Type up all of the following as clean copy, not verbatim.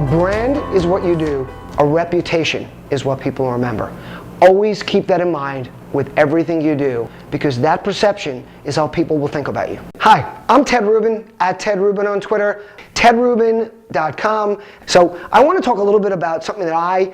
brand is what you do. A reputation is what people remember. Always keep that in mind with everything you do, because that perception is how people will think about you. Hi, I'm Ted Rubin, at Ted Rubin on Twitter, tedrubin.com. So I want to talk a little bit about something that I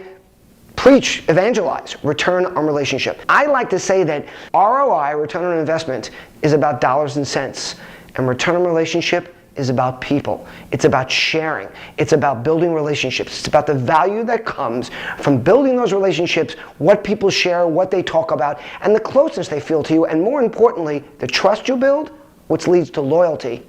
preach, evangelize, return on relationship. I like to say that ROI, return on investment, is about dollars and cents, and return on relationship is about people. It's about sharing. It's about building relationships. It's about the value that comes from building those relationships, what people share, what they talk about, and the closeness they feel to you, and more importantly, the trust you build, which leads to loyalty.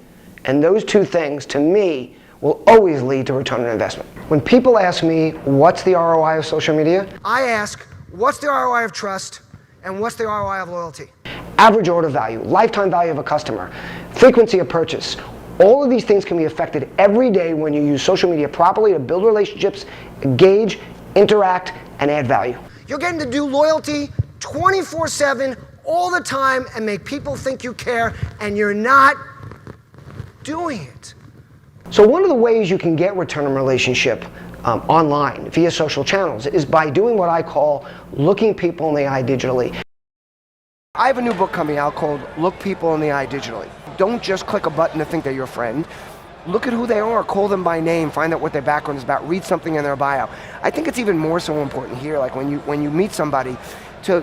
And those two things, to me, will always lead to return on investment. When people ask me, what's the ROI of social media? I ask, what's the ROI of trust, and what's the ROI of loyalty? Average order value, lifetime value of a customer, frequency of purchase. All of these things can be affected every day when you use social media properly to build relationships, engage, interact, and add value. You're getting to do loyalty 24/7, all the time, and make people think you care, and you're not doing it. So one of the ways you can get return on relationship online via social channels is by doing what I call looking people in the eye digitally. I have a new book coming out called Look People in the Eye Digitally. Don't just click a button to think they're your friend. Look at who they are, call them by name, find out what their background is about, read something in their bio. I think it's even more so important here, like when you meet somebody, to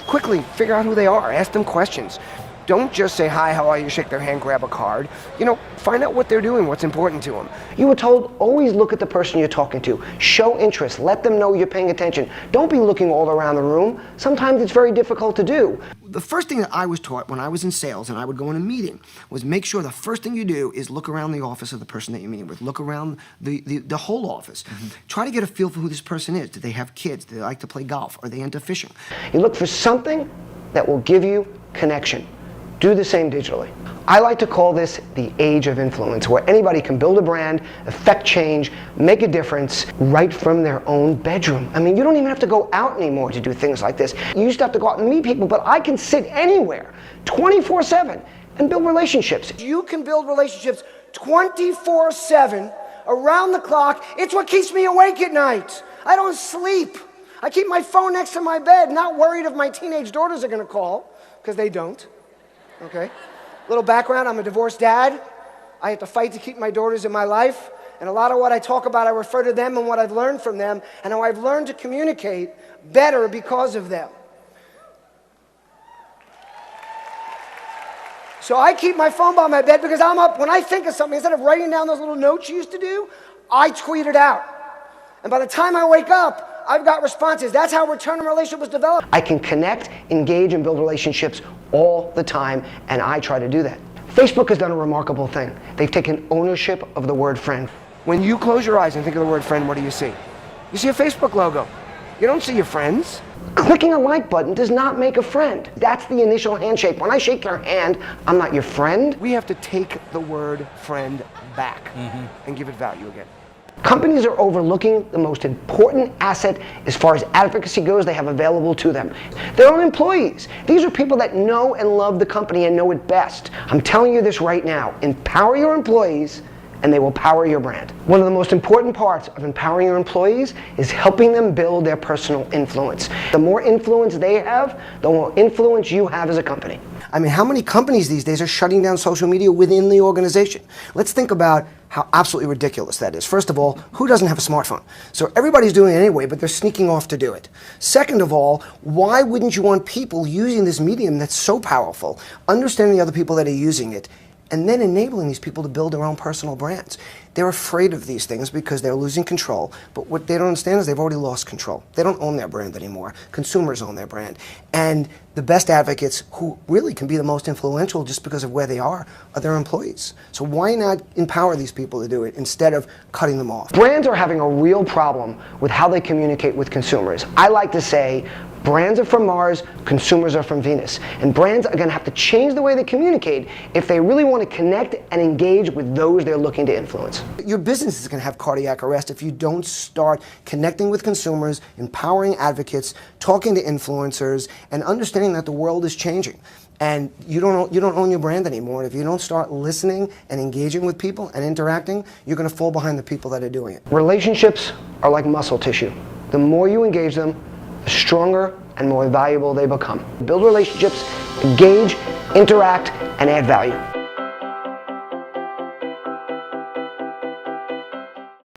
quickly figure out who they are, ask them questions. Don't just say, hi, how are you, shake their hand, grab a card. You know, find out what they're doing, what's important to them. You were told, always look at the person you're talking to. Show interest, let them know you're paying attention. Don't be looking all around the room. Sometimes it's very difficult to do. The first thing that I was taught when I was in sales and I would go in a meeting was make sure the first thing you do is look around the office of the person that you're meeting with. Look around the whole office. Mm-hmm. Try to get a feel for who this person is. Do they have kids? Do they like to play golf? Are they into fishing? You look for something that will give you connection. Do the same digitally. I like to call this the age of influence, where anybody can build a brand, affect change, make a difference right from their own bedroom. I mean, you don't even have to go out anymore to do things like this. You used to have to go out and meet people, but I can sit anywhere 24/7 and build relationships. You can build relationships 24/7 around the clock. It's what keeps me awake at night. I don't sleep. I keep my phone next to my bed, not worried if my teenage daughters are going to call, because they don't. Okay? Little background, I'm a divorced dad. I have to fight to keep my daughters in my life. And a lot of what I talk about, I refer to them and what I've learned from them, and how I've learned to communicate better because of them. So I keep my phone by my bed because I'm up, when I think of something, instead of writing down those little notes you used to do, I tweet it out. And by the time I wake up, I've got responses. That's how return on relationship was developed. I can connect, engage, and build relationships all the time, and I try to do that. Facebook has done a remarkable thing. They've taken ownership of the word friend. When you close your eyes and think of the word friend, what do you see? You see a Facebook logo. You don't see your friends. Clicking a like button does not make a friend. That's the initial handshake. When I shake your hand, I'm not your friend. We have to take the word friend back and give it value again. Companies are overlooking the most important asset as far as advocacy goes they have available to them. Their own employees. These are people that know and love the company and know it best. I'm telling you this right now. Empower your employees and they will power your brand. One of the most important parts of empowering your employees is helping them build their personal influence. The more influence they have, the more influence you have as a company. I mean, how many companies these days are shutting down social media within the organization? Let's think about how absolutely ridiculous that is. First of all, who doesn't have a smartphone? So everybody's doing it anyway, but they're sneaking off to do it. Second of all, why wouldn't you want people using this medium that's so powerful, understanding the other people that are using it, and then enabling these people to build their own personal brands? They're afraid of these things because they're losing control, but what they don't understand is they've already lost control. They don't own their brand anymore. Consumers own their brand. And the best advocates who really can be the most influential just because of where they are their employees. So why not empower these people to do it instead of cutting them off? Brands are having a real problem with how they communicate with consumers. I like to say, brands are from Mars, consumers are from Venus. And brands are going to have to change the way they communicate if they really want to connect and engage with those they're looking to influence. Your business is going to have cardiac arrest if you don't start connecting with consumers, empowering advocates, talking to influencers, and understanding that the world is changing. and you don't own your brand anymore. If you don't start listening and engaging with people and interacting, you're going to fall behind the people that are doing it. Relationships are like muscle tissue. The more you engage them, the stronger and more valuable they become. Build relationships, engage, interact, and add value.